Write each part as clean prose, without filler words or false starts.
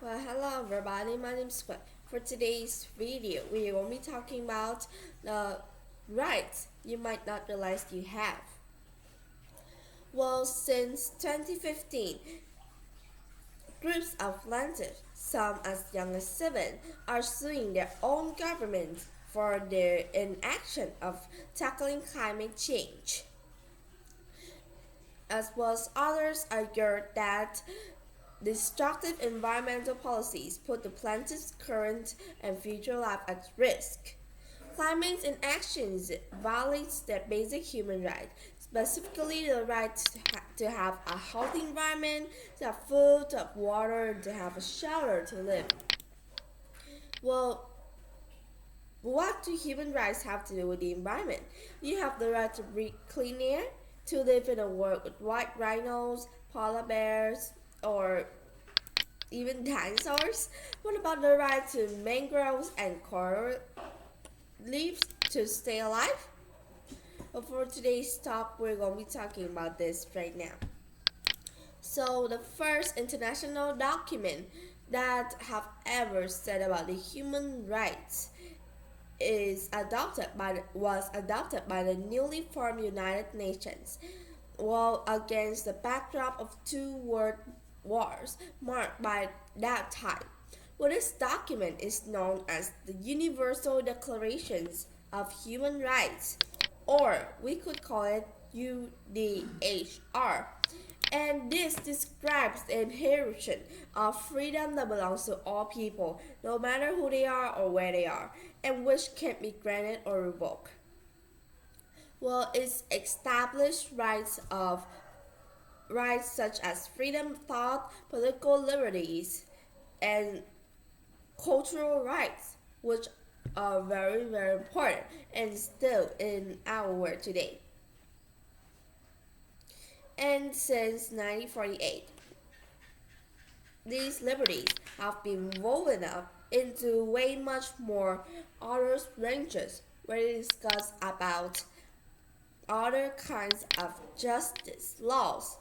Well, hello everybody, my name is Squid. For today's video, we will be talking about the rights you might not realize you have. Well, since 2015, groups of plaintiffs, some as young as 7, are suing their own government for their inaction of tackling climate change. As well as others argue that destructive environmental policies put the planet's current and future life at risk. Climate inaction violates their basic human right, specifically the right to have a healthy environment, to have food, to have water, to have a shelter to live. Well, what do human rights have to do with the environment? You have the right to breathe clean air, to live in a world with white rhinos, polar bears, or even dinosaurs? What about the right to mangroves and coral reefs to stay alive? Well, for today's talk, we're going to be talking about this right now. So, the first international document that have ever said about the human rights was adopted by the newly formed United Nations, while against the backdrop of two world wars marked by that time. Well, this document is known as the Universal Declarations of Human Rights, or we could call it UDHR. And this describes the inheritance of freedom that belongs to all people, no matter who they are or where they are, and which can't be granted or revoked. Well, it's established rights such as freedom of thought, political liberties, and cultural rights, which are very, very important and still in our world today. And since 1948, these liberties have been woven up into way much more other ranges where they discuss about other kinds of justice laws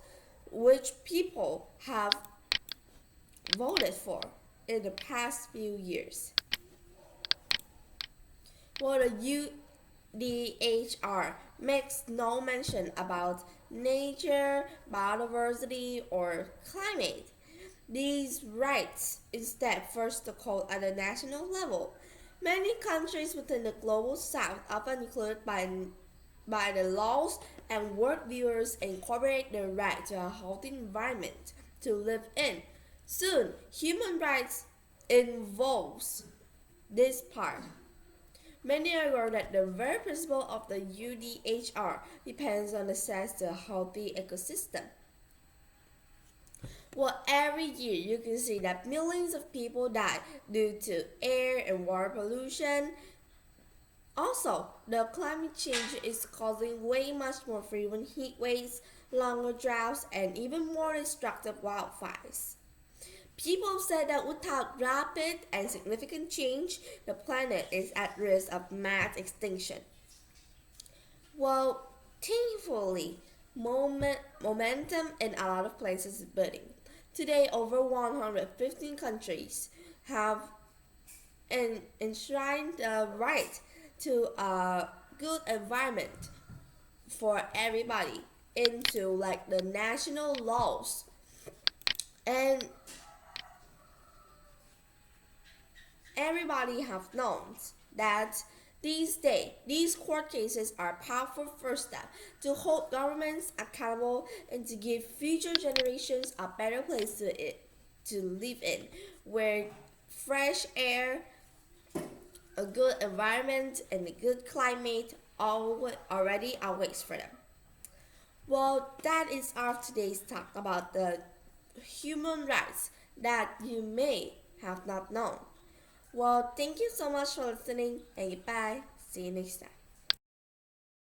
which people have voted for in the past few years. Well, the UDHR makes no mention about nature, biodiversity, or climate. These rights instead first occur at the national level. Many countries within the global south, often included by the laws and worldviews, incorporate the right to a healthy environment to live in. Soon, human rights involves this part. Many argue that the very principle of the UDHR depends on access to a healthy ecosystem. Well, every year you can see that millions of people die due to air and water pollution. Also, the climate change is causing way much more frequent heat waves, longer droughts, and even more destructive wildfires. People have said that without rapid and significant change, the planet is at risk of mass extinction. Well, thankfully, momentum in a lot of places is building. Today, over 115 countries have enshrined the right to a good environment for everybody into like the national laws. And everybody have known that these days, these court cases are a powerful first step to hold governments accountable and to give future generations a better place to live in, where fresh air, a good environment, and a good climate already awaits for them. Well, that is our today's talk about the human rights that you may have not known. Well, thank you so much for listening and goodbye. See you next time.